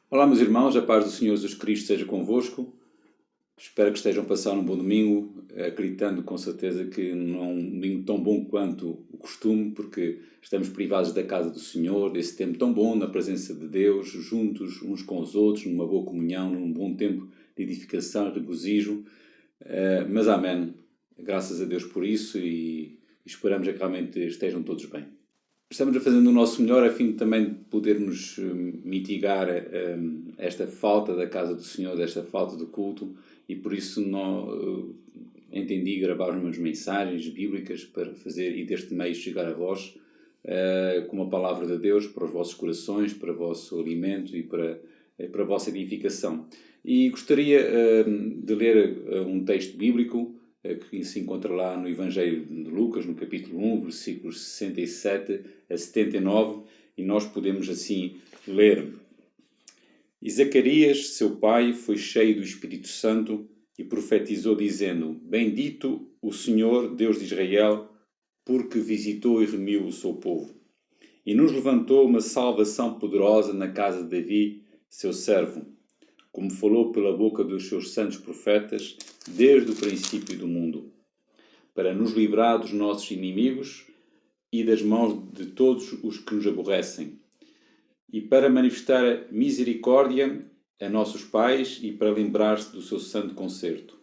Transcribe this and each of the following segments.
Olá, meus irmãos, a paz do Senhor Jesus Cristo seja convosco. Espero que estejam a passar um bom domingo, acreditando com certeza que não é um domingo tão bom quanto o costume, porque estamos privados da casa do Senhor, desse tempo tão bom na presença de Deus, juntos uns com os outros, numa boa comunhão, num bom tempo de edificação, regozijo. Mas amém. Graças a Deus por isso e esperamos que realmente estejam todos bem. Estamos a fazer o nosso melhor a fim de também podermos mitigar esta falta da casa do Senhor, desta falta de culto, e por isso entendi gravar umas mensagens bíblicas para fazer e deste meio chegar a vós com a palavra de Deus para os vossos corações, para o vosso alimento e para a vossa edificação. E gostaria de ler um texto bíblico que se encontra lá no Evangelho de Lucas, no capítulo 1, versículos 67 a 79, e nós podemos assim ler. E Zacarias, seu pai, foi cheio do Espírito Santo e profetizou dizendo: Bendito o Senhor, Deus de Israel, porque visitou e remiu o seu povo. E nos levantou uma salvação poderosa na casa de Davi, seu servo, como falou pela boca dos seus santos profetas, desde o princípio do mundo, para nos livrar dos nossos inimigos e das mãos de todos os que nos aborrecem, e para manifestar misericórdia a nossos pais e para lembrar-se do seu santo concerto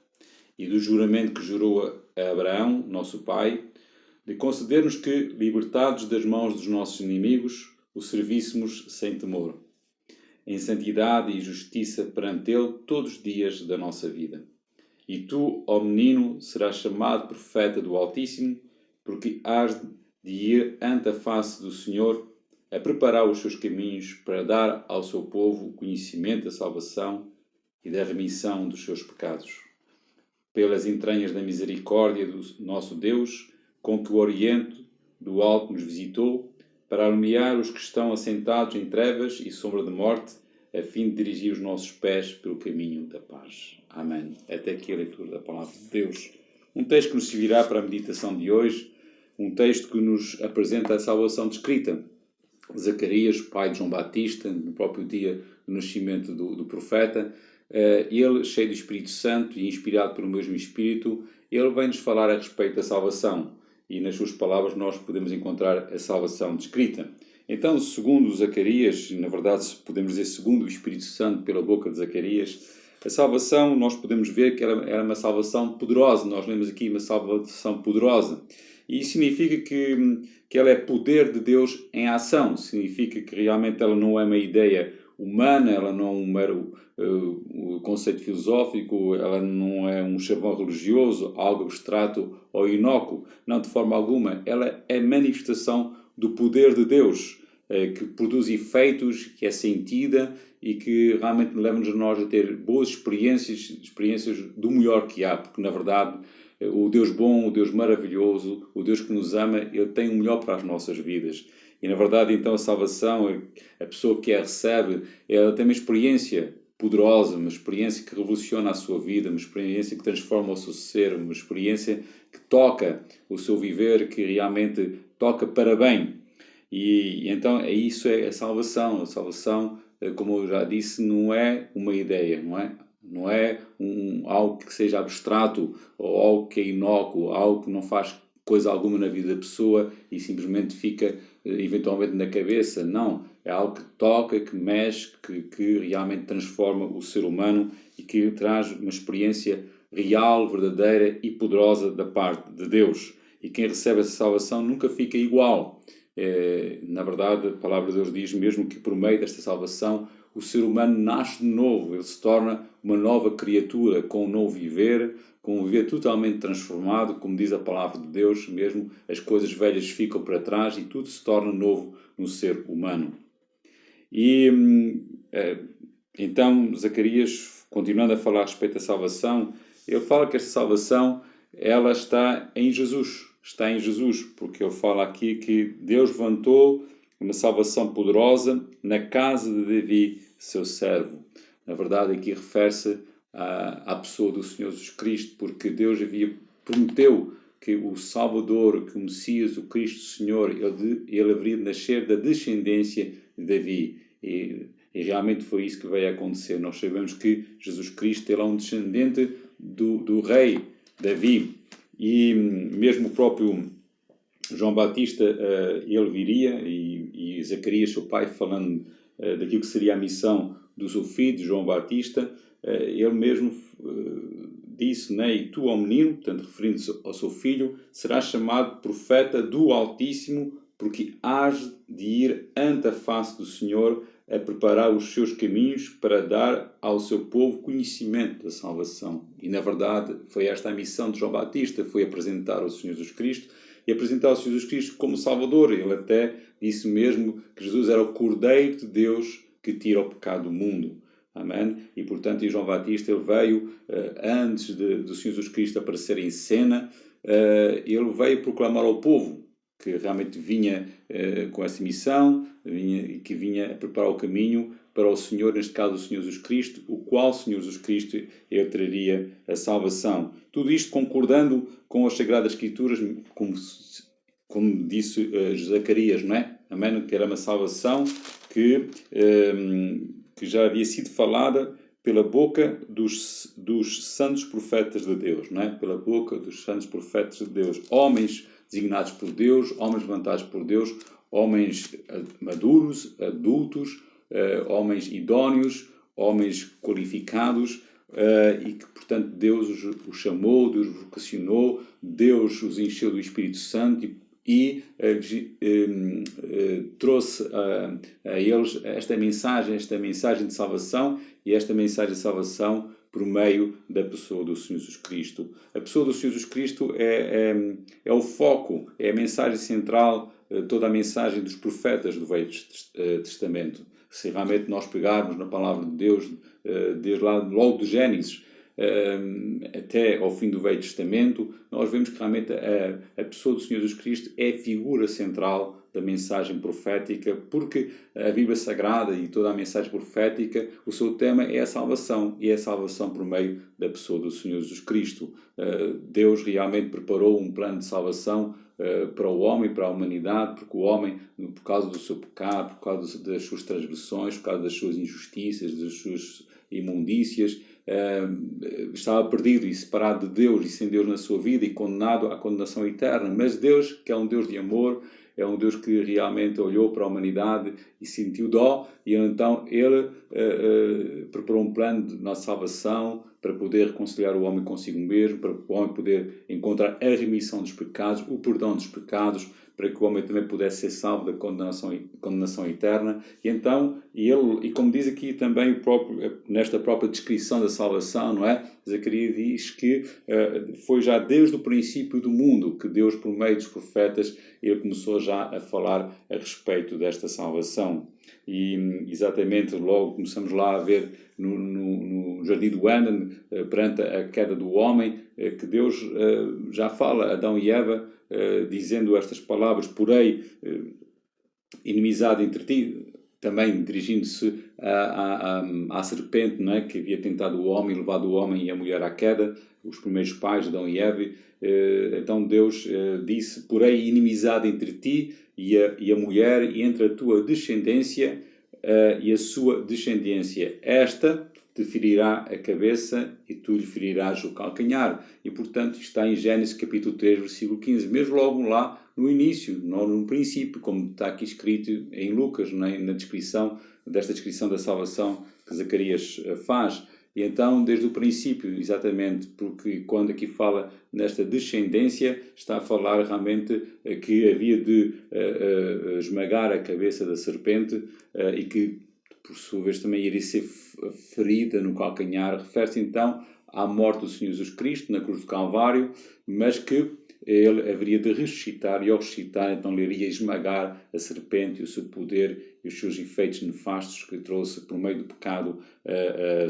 e do juramento que jurou a Abraão, nosso pai, de conceder-nos que, libertados das mãos dos nossos inimigos, o servíssemos sem temor, em santidade e justiça perante Ele todos os dias da nossa vida. E tu, ó menino, serás chamado profeta do Altíssimo, porque hás de ir ante a face do Senhor, a preparar os seus caminhos para dar ao seu povo o conhecimento da salvação e da remissão dos seus pecados. Pelas entranhas da misericórdia do nosso Deus, com que o Oriente do Alto nos visitou, para alumiar os que estão assentados em trevas e sombra de morte, a fim de dirigir os nossos pés pelo caminho da paz. Amém. Até aqui a leitura da palavra de Deus. Um texto que nos servirá para a meditação de hoje, um texto que nos apresenta a salvação descrita. Zacarias, pai de João Batista, no próprio dia do nascimento do profeta, ele, cheio do Espírito Santo e inspirado pelo mesmo Espírito, ele vem-nos falar a respeito da salvação. E nas suas palavras nós podemos encontrar a salvação descrita. Então, segundo Zacarias, na verdade podemos dizer segundo o Espírito Santo pela boca de Zacarias, a salvação nós podemos ver que ela é uma salvação poderosa. Nós lemos aqui uma salvação poderosa. E isso significa que ela é poder de Deus em ação. Significa que realmente ela não é uma ideia humana, ela não é um mero conceito filosófico, ela não é um chavão religioso, algo abstrato ou inócuo. Não, de forma alguma. Ela é manifestação do poder de Deus, que produz efeitos, que é sentida e que realmente leva-nos a nós a ter boas experiências do melhor que há, porque na verdade o Deus bom, o Deus maravilhoso, o Deus que nos ama, Ele tem o melhor para as nossas vidas. E na verdade então a salvação, a pessoa que a recebe, ela tem uma experiência poderosa, uma experiência que revoluciona a sua vida, uma experiência que transforma o seu ser, uma experiência que toca o seu viver, que realmente toca para bem. E então isso é a salvação. A salvação, como eu já disse, não é uma ideia, não é? Não é algo que seja abstrato ou algo que é inócuo, algo que não faz coisa alguma na vida da pessoa e simplesmente fica eventualmente na cabeça. Não, é algo que toca, que mexe, que realmente transforma o ser humano e que traz uma experiência real, verdadeira e poderosa da parte de Deus. E quem recebe essa salvação nunca fica igual. Na verdade, a palavra de Deus diz mesmo que por meio desta salvação o ser humano nasce de novo, ele se torna uma nova criatura, com um novo viver, com um viver totalmente transformado, como diz a palavra de Deus, mesmo as coisas velhas ficam para trás e tudo se torna novo no ser humano. E então Zacarias, continuando a falar a respeito da salvação, ele fala que esta salvação ela está em Jesus. Está em Jesus, porque ele fala aqui que Deus levantou uma salvação poderosa na casa de Davi, seu servo. Na verdade, aqui refere-se à pessoa do Senhor Jesus Cristo, porque Deus prometeu que o Salvador, que o Messias, o Cristo Senhor, ele haveria de nascer da descendência de Davi. E E realmente foi isso que veio a acontecer. Nós sabemos que Jesus Cristo ele é um descendente do rei Davi. E mesmo o próprio João Batista, ele viria, e Zacarias, seu pai, falando daquilo que seria a missão do seu filho, João Batista, ele mesmo disse, né, e tu, ó menino, portanto, referindo-se ao seu filho, serás chamado profeta do Altíssimo, porque hás de ir ante a face do Senhor a preparar os seus caminhos para dar ao seu povo conhecimento da salvação. E, na verdade, foi esta a missão de João Batista, foi apresentar ao Senhor Jesus Cristo, e apresentar ao Senhor Jesus Cristo como Salvador. Ele até disse mesmo que Jesus era o Cordeiro de Deus que tira o pecado do mundo. Amém? E, portanto, João Batista, ele veio, antes do Senhor Jesus Cristo aparecer em cena, ele veio proclamar ao povo que realmente vinha com essa missão, e que vinha a preparar o caminho para o Senhor, neste caso o Senhor Jesus Cristo, o qual Senhor Jesus Cristo ele traria a salvação. Tudo isto concordando com as Sagradas Escrituras, como disse Zacarias, não é? Amém? Que era uma salvação que já havia sido falada pela boca dos santos profetas de Deus, não é? Pela boca dos santos profetas de Deus. Homens designados por Deus, homens levantados por Deus, homens maduros, adultos, homens idóneos, homens qualificados, e que, portanto, Deus os chamou, Deus os vocacionou, Deus os encheu do Espírito Santo e trouxe a eles esta mensagem de salvação, e esta mensagem de salvação por meio da pessoa do Senhor Jesus Cristo. A pessoa do Senhor Jesus Cristo é o foco, é a mensagem central, toda a mensagem dos profetas do Velho Testamento. Se realmente nós pegarmos na palavra de Deus, desde lá, logo do Gênesis até ao fim do Velho Testamento, nós vemos que realmente a pessoa do Senhor Jesus Cristo é a figura central da mensagem profética, porque a Bíblia Sagrada e toda a mensagem profética, o seu tema é a salvação, e é a salvação por meio da pessoa do Senhor Jesus Cristo. Deus realmente preparou um plano de salvação para o homem, para a humanidade, porque o homem, por causa do seu pecado, por causa das suas transgressões, por causa das suas injustiças, das suas imundícias, estava perdido e separado de Deus e sem Deus na sua vida e condenado à condenação eterna. Mas Deus, que é um Deus de amor, é um Deus que realmente olhou para a humanidade e sentiu dó, e então Ele preparou um plano de nossa salvação para poder reconciliar o homem consigo mesmo, para que o homem poder encontrar a remissão dos pecados, o perdão dos pecados, para que o homem também pudesse ser salvo da condenação eterna. E então, e como diz aqui também nesta própria descrição da salvação, não é? Zacarias diz que foi já desde o princípio do mundo que Deus, por meio dos profetas, ele começou já a falar a respeito desta salvação. E exatamente logo começamos lá a ver no Jardim do Éden, perante a queda do homem, que Deus já fala a Adão e Eva, dizendo estas palavras: porém, inimizade entre ti, também dirigindo-se à serpente, não é? Que havia tentado o homem, levado o homem e a mulher à queda, os primeiros pais, Adão e Eva. Então Deus disse: porém, inimizade entre ti e a mulher, e entre a tua descendência e a sua descendência. Esta te ferirá a cabeça e tu lhe ferirás o calcanhar. E, portanto, está em Gênesis capítulo 3, versículo 15, mesmo logo lá no início, não no princípio, como está aqui escrito em Lucas, na descrição, desta descrição da salvação que Zacarias faz. E então, desde o princípio, exatamente, porque quando aqui fala nesta descendência, está a falar realmente que havia de esmagar a cabeça da serpente e que, por sua vez, também iria ser ferida no calcanhar. Refere-se então à morte do Senhor Jesus Cristo na cruz do Calvário, mas que ele haveria de ressuscitar, e ao ressuscitar, então ele iria esmagar a serpente e o seu poder e os seus efeitos nefastos que trouxe por meio do pecado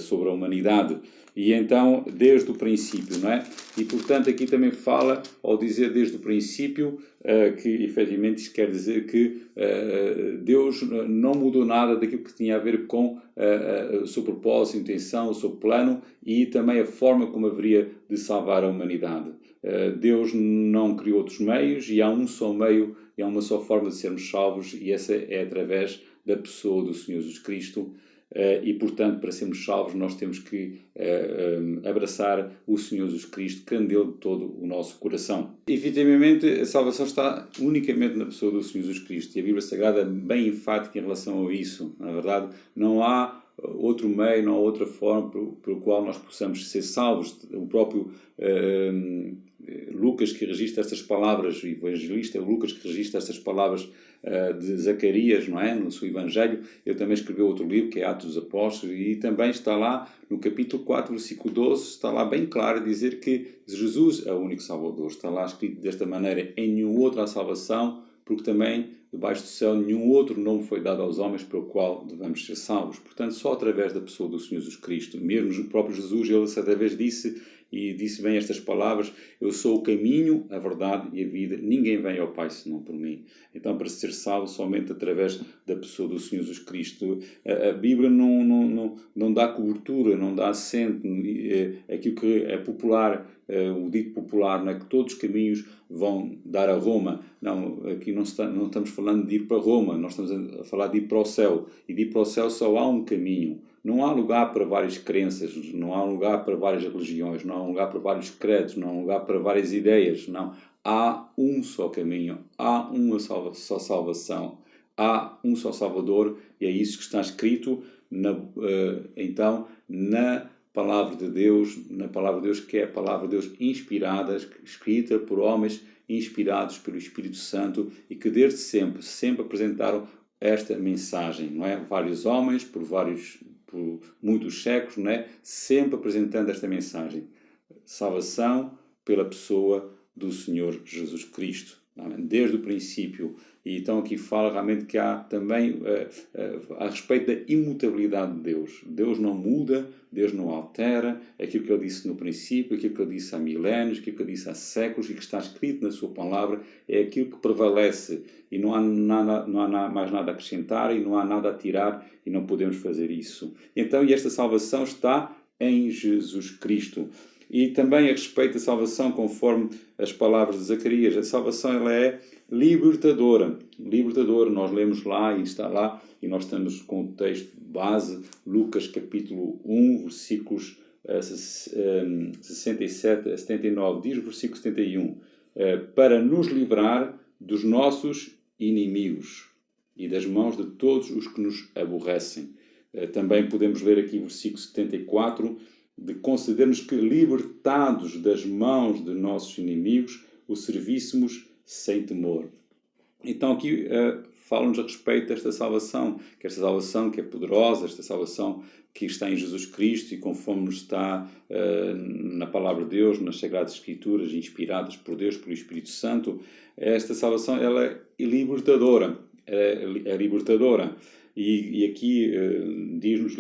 sobre a humanidade. E então, desde o princípio, não é? E, portanto, aqui também fala, ao dizer desde o princípio, que efetivamente isto quer dizer que Deus não mudou nada daquilo que tinha a ver com o seu propósito, a intenção, o seu plano e também a forma como haveria de salvar a humanidade. Deus não criou outros meios e há um só meio e há uma só forma de sermos salvos, e essa é através da pessoa do Senhor Jesus Cristo. E, portanto, para sermos salvos, nós temos que abraçar o Senhor Jesus Cristo, crendo nele de todo o nosso coração. Efetivamente, a salvação está unicamente na pessoa do Senhor Jesus Cristo, e a Bíblia Sagrada é bem enfática em relação a isso. Na verdade, não há outro meio, não há outra forma pelo qual nós possamos ser salvos. O próprio Lucas, que registra estas palavras, o evangelista Lucas, que registra estas palavras de Zacarias, não é? No seu Evangelho, ele também escreveu outro livro, que é Atos dos Apóstolos, e também está lá, no capítulo 4, versículo 12, está lá bem claro a dizer que Jesus é o único Salvador. Está lá escrito desta maneira: em nenhum outro há salvação, porque também debaixo do céu nenhum outro nome foi dado aos homens pelo qual devemos ser salvos. Portanto, só através da pessoa do Senhor Jesus Cristo. Mesmo o próprio Jesus, ele certa vez disse, e disse bem estas palavras: eu sou o caminho, a verdade e a vida, ninguém vem ao Pai senão por mim. Então, para ser salvo, somente através da pessoa do Senhor Jesus Cristo. A Bíblia não dá cobertura, não dá assento, aquilo que é popular, o dito popular, não é que todos os caminhos vão dar a Roma. Não, aqui não estamos falando de ir para Roma, nós estamos a falar de ir para o céu. E de ir para o céu só há um caminho. Não há lugar para várias crenças, não há lugar para várias religiões, não há lugar para vários credos, não há lugar para várias ideias, não. Há um só caminho, há uma só salvação, há um só Salvador, e é isso que está escrito então na palavra de Deus, que é a palavra de Deus inspirada, escrita por homens inspirados pelo Espírito Santo e que desde sempre apresentaram esta mensagem, não é? Vários homens, por muitos séculos, não é? Sempre apresentando esta mensagem. Salvação pela pessoa do Senhor Jesus Cristo, desde o princípio. E então aqui fala realmente que há também a respeito da imutabilidade de Deus. Deus não muda, Deus não altera aquilo que Ele disse no princípio, aquilo que Ele disse há milénios, aquilo que Ele disse há séculos e que está escrito na sua palavra, é aquilo que prevalece e não há mais nada a acrescentar e não há nada a tirar e não podemos fazer isso. Então, e esta salvação está em Jesus Cristo. E também a respeito da salvação, conforme as palavras de Zacarias, a salvação ela é libertadora. Libertadora, nós lemos lá e está lá, e nós estamos com o texto base, Lucas capítulo 1, versículos 67 a 79. Diz o versículo 71, para nos livrar dos nossos inimigos e das mãos de todos os que nos aborrecem. Também podemos ler aqui o versículo 74, de conceder-nos que, libertados das mãos de nossos inimigos, o servíssemos sem temor. Então aqui fala-nos a respeito desta salvação, que esta salvação que é poderosa, esta salvação que está em Jesus Cristo e conforme está na Palavra de Deus, nas Sagradas Escrituras, inspiradas por Deus, pelo Espírito Santo, esta salvação ela é libertadora, é libertadora. E aqui diz-nos,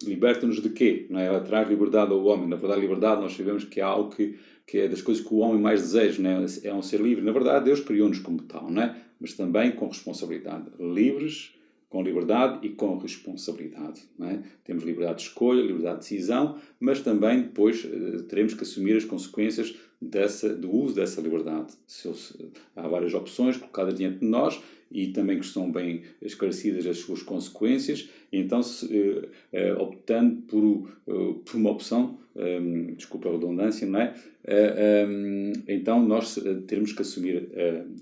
liberta-nos de quê? Não é? Ela traz liberdade ao homem. Na verdade, liberdade nós sabemos que é algo que é das coisas que o homem mais deseja, não é? É um ser livre. Na verdade, Deus criou-nos como tal, não é? Mas também com responsabilidade. Livres, com liberdade e com responsabilidade. Não é? Temos liberdade de escolha, liberdade de decisão, mas também depois teremos que assumir as consequências do uso dessa liberdade. Há várias opções colocadas diante de nós e também que estão bem esclarecidas as suas consequências, então optando por uma opção, desculpa a redundância, não é? Então nós teremos que assumir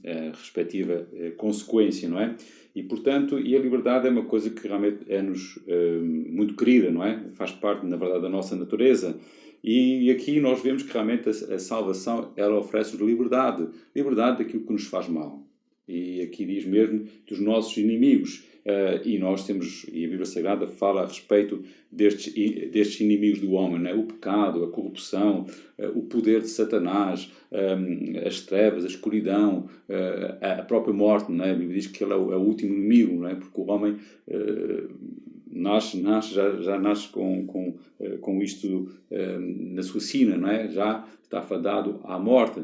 a respectiva consequência, não é? E portanto, a liberdade é uma coisa que realmente é-nos muito querida, não é? Faz parte, na verdade, da nossa natureza. E aqui nós vemos que realmente a salvação, ela oferece-nos liberdade daquilo que nos faz mal. E aqui diz mesmo dos nossos inimigos. E nós temos, e a Bíblia Sagrada fala a respeito destes inimigos do homem, né? O pecado, a corrupção, o poder de Satanás, as trevas, a escuridão, a própria morte, né? A Bíblia diz que ele é o último inimigo, né? Porque o homem já nasce com com isto na sua sina, não é? Já está fadado à morte.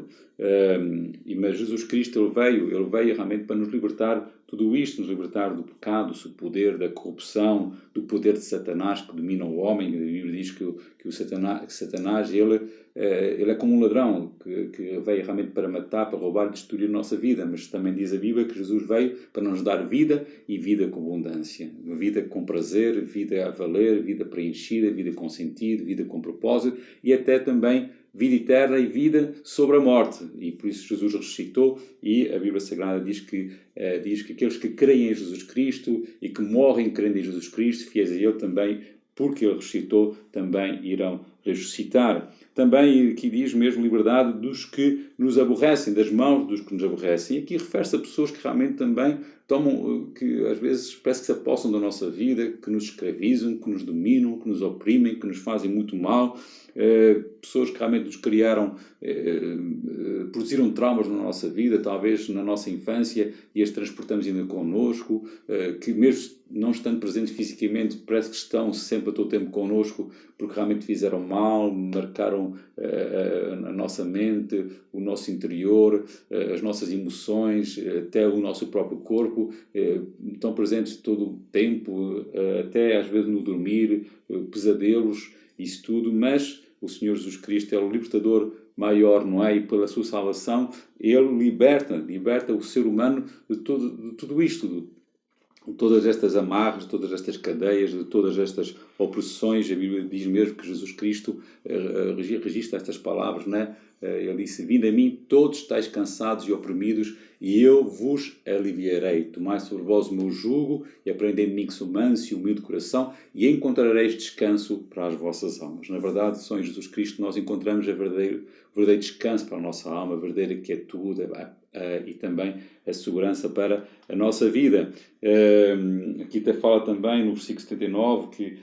Mas Jesus Cristo, ele veio realmente para nos libertar tudo isto, nos libertar do pecado, do seu poder, da corrupção, do poder de Satanás que domina o homem. A Bíblia diz que o Satanás ele é como um ladrão que veio realmente para matar, para roubar e destruir a nossa vida, mas também diz a Bíblia que Jesus veio para nos dar vida e vida com abundância, vida com prazer, vida a valer, vida preenchida, vida com sentido, vida com propósito e até também vida eterna e vida sobre a morte. E por isso Jesus ressuscitou e a Bíblia Sagrada diz que aqueles que creem em Jesus Cristo e que morrem crendo em Jesus Cristo, fiéis a Ele também, porque Ele ressuscitou, também irão ressuscitar. Também aqui diz mesmo liberdade dos que nos aborrecem, das mãos dos que nos aborrecem. E aqui refere-se a pessoas que realmente também tomam, que às vezes parece que se apossam da nossa vida, que nos escravizam, que nos dominam, que nos oprimem, que nos fazem muito mal. Pessoas que realmente nos criaram, produziram traumas na nossa vida, talvez na nossa infância, e as transportamos ainda connosco, que mesmo não estando presentes fisicamente, parece que estão sempre a todo tempo connosco, porque realmente fizeram mal, marcaram a nossa mente, o nosso interior, as nossas emoções, até o nosso próprio corpo, estão presentes todo o tempo, até às vezes no dormir, pesadelos, isso tudo, mas o Senhor Jesus Cristo é o libertador maior, não é? E pela sua salvação, Ele liberta o ser humano de tudo isto, de todas estas amarras, de todas estas cadeias, de todas estas opressões. A Bíblia diz mesmo que Jesus Cristo registra estas palavras, não é? Ele disse: vinde a mim todos estáis cansados e oprimidos, e eu vos aliviarei. Tomai sobre vós o meu jugo e aprendei de mim que sou manso e humilde de coração, e encontrareis descanso para as vossas almas. Na verdade, só em Jesus Cristo nós encontramos o verdadeiro descanso para a nossa alma, a verdadeira quietude e também a segurança para a nossa vida. Aqui até fala também no versículo 79 que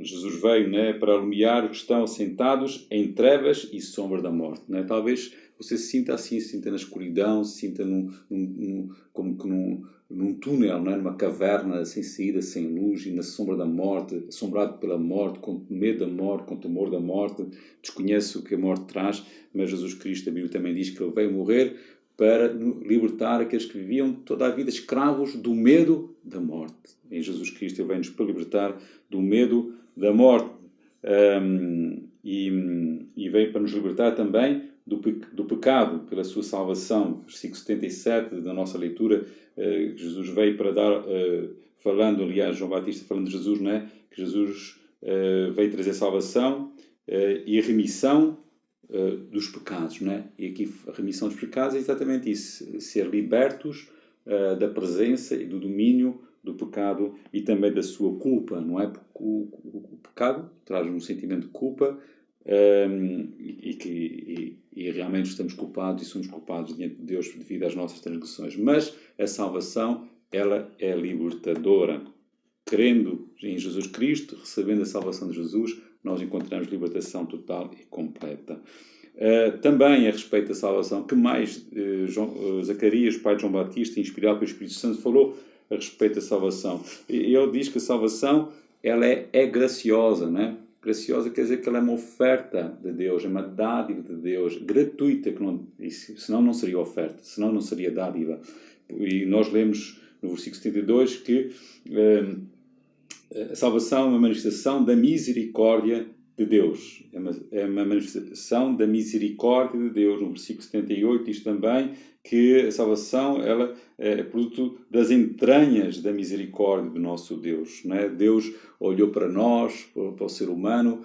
Jesus veio, né, para alumiar os que estão assentados em trevas e sombra da morte. Né? Talvez você se sinta assim, se sinta na escuridão, se sinta como que num túnel, né? Numa caverna sem saída, sem luz e na sombra da morte, assombrado pela morte, com medo da morte, com temor da morte, desconhece o que a morte traz, mas Jesus Cristo, a Bíblia também diz que Ele veio morrer para libertar aqueles que viviam toda a vida escravos do medo da morte. Em Jesus Cristo Ele veio-nos para libertar do medo da morte e veio para nos libertar também do pecado, pela sua salvação. Versículo 77 da nossa leitura, Jesus veio para dar, falando, aliás, João Batista falando de Jesus, não é? Que Jesus veio trazer salvação e a remissão dos pecados, não é? E aqui a remissão dos pecados é exatamente isso, ser libertos da presença e do domínio do pecado e também da sua culpa, não é? Porque o pecado traz um sentimento de culpa e realmente estamos culpados e somos culpados diante de Deus devido às nossas transgressões. Mas a salvação, ela é libertadora. Crendo em Jesus Cristo, recebendo a salvação de Jesus, nós encontramos libertação total e completa. Também a respeito da salvação, que mais Zacarias, pai de João Batista, inspirado pelo Espírito Santo, falou a respeito da salvação. Ele diz que a salvação ela é graciosa, não é? Graciosa quer dizer que ela é uma oferta de Deus, é uma dádiva de Deus, gratuita, senão não seria oferta, senão não seria dádiva. E nós lemos no versículo 72 que a salvação é uma manifestação da misericórdia de Deus. É uma manifestação da misericórdia de Deus. No versículo 78 diz também que a salvação ela é produto das entranhas da misericórdia do nosso Deus. Não é? Deus olhou para nós, para o ser humano,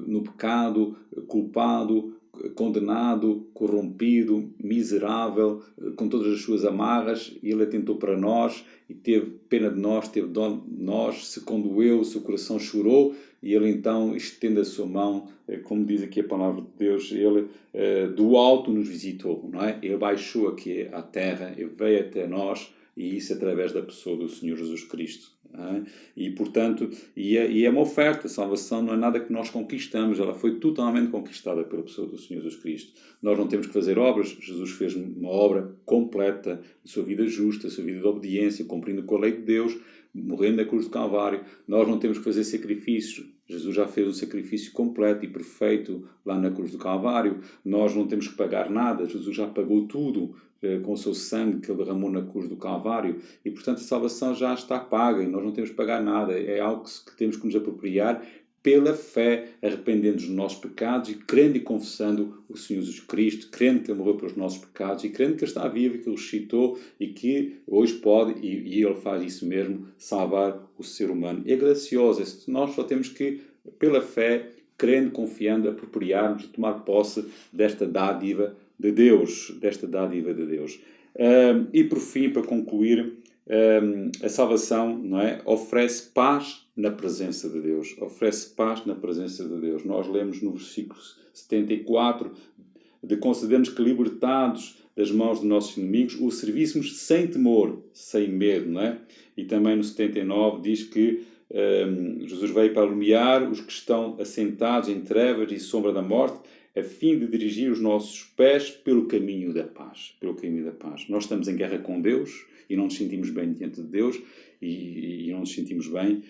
no pecado, culpado, condenado, corrompido, miserável, com todas as suas amarras, e Ele atentou para nós e teve pena de nós, teve dó de nós, se condoeu, o seu coração chorou, e Ele então estende a sua mão, como diz aqui a palavra de Deus, Ele do alto nos visitou, não é? Ele baixou aqui à terra, Ele veio até nós, e isso através da pessoa do Senhor Jesus Cristo. Não é? E, portanto, é uma oferta. A salvação não é nada que nós conquistamos, ela foi totalmente conquistada pela pessoa do Senhor Jesus Cristo. Nós não temos que fazer obras, Jesus fez uma obra completa, a sua vida justa, a sua vida de obediência, cumprindo com a lei de Deus, morrendo na cruz do Calvário. Nós não temos que fazer sacrifícios, Jesus já fez um sacrifício completo e perfeito lá na cruz do Calvário. Nós não temos que pagar nada, Jesus já pagou tudo com o seu sangue que ele derramou na cruz do Calvário, e portanto a salvação já está paga e nós não temos que pagar nada, é algo que temos que nos apropriar pela fé, arrependendo dos nossos pecados e crendo e confessando o Senhor Jesus Cristo, crendo que Ele morreu pelos nossos pecados e crendo que Ele está vivo e que Ele ressuscitou e que hoje pode, e Ele faz isso mesmo, salvar o ser humano. É gracioso, nós só temos que, pela fé, crendo, confiando, apropriar-nos e tomar posse desta dádiva de Deus, E por fim, para concluir, a salvação, não é, oferece paz na presença de Deus. Oferece paz na presença de Deus. Nós lemos no versículo 74 de concedermos que, libertados das mãos de nossos inimigos, o servíssemos sem temor, sem medo, não é? E também no 79 diz que Jesus veio para iluminar os que estão assentados em trevas e sombra da morte, a fim de dirigir os nossos pés pelo caminho da paz. Pelo caminho da paz. Nós estamos em guerra com Deus e não nos sentimos bem diante de Deus e não nos sentimos bem,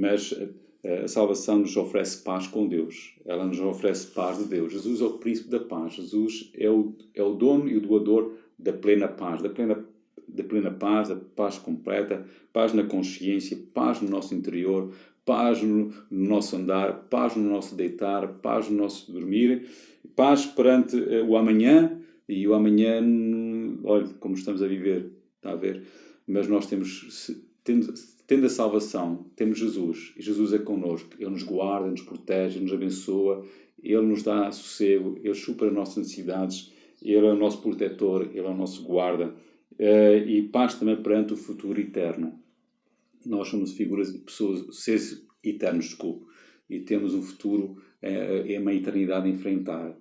mas a salvação nos oferece paz com Deus. Ela nos oferece paz de Deus. Jesus é o príncipe da paz. Jesus é o dono e o doador da plena paz, da plena paz, a paz completa, paz na consciência, paz no nosso interior, paz no nosso andar, paz no nosso deitar, paz no nosso dormir, paz perante o amanhã, e o amanhã, olha, como estamos a viver, está a ver? Mas nós tendo a salvação, temos Jesus, e Jesus é connosco, Ele nos guarda, nos protege, nos abençoa, Ele nos dá sossego, Ele supra as nossas necessidades, Ele é o nosso protetor, Ele é o nosso guarda, e paz também perante o futuro eterno. Nós somos figuras de pessoas, seres eternos, desculpe, e temos um futuro, uma eternidade a enfrentar.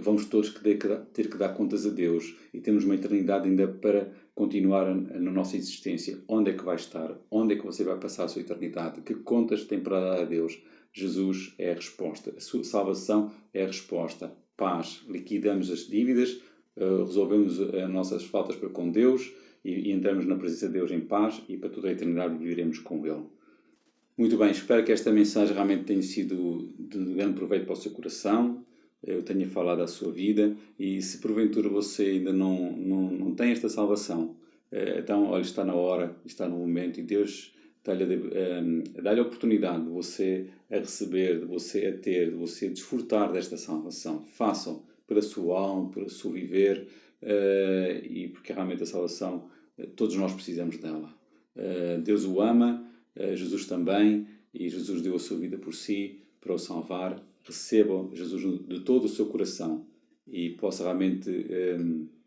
Vamos todos ter que dar contas a Deus e temos uma eternidade ainda para continuar na nossa existência. Onde é que vai estar? Onde é que você vai passar a sua eternidade? Que contas tem para dar a Deus? Jesus é a resposta. A sua salvação é a resposta. Paz. Liquidamos as dívidas, resolvemos as nossas faltas para com Deus e entramos na presença de Deus em paz e para toda a eternidade viveremos com Ele. Muito bem, espero que esta mensagem realmente tenha sido de grande proveito para o seu coração, eu tenha falado à sua vida, e se porventura você ainda não tem esta salvação, então, olha, está na hora, está no momento, e Deus dá-lhe a oportunidade de você a receber, de você a ter, de você a desfrutar desta salvação. Façam pela sua alma, pelo seu viver, e porque realmente a salvação, todos nós precisamos dela. Deus o ama, Jesus também, e Jesus deu a sua vida por si, para o salvar. Recebam Jesus de todo o seu coração e possa realmente,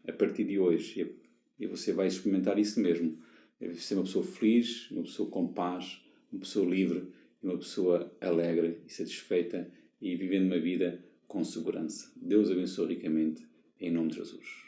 a partir de hoje, e você vai experimentar isso mesmo, ser uma pessoa feliz, uma pessoa com paz, uma pessoa livre, uma pessoa alegre e satisfeita e vivendo uma vida com segurança. Deus abençoe ricamente, em nome de Jesus.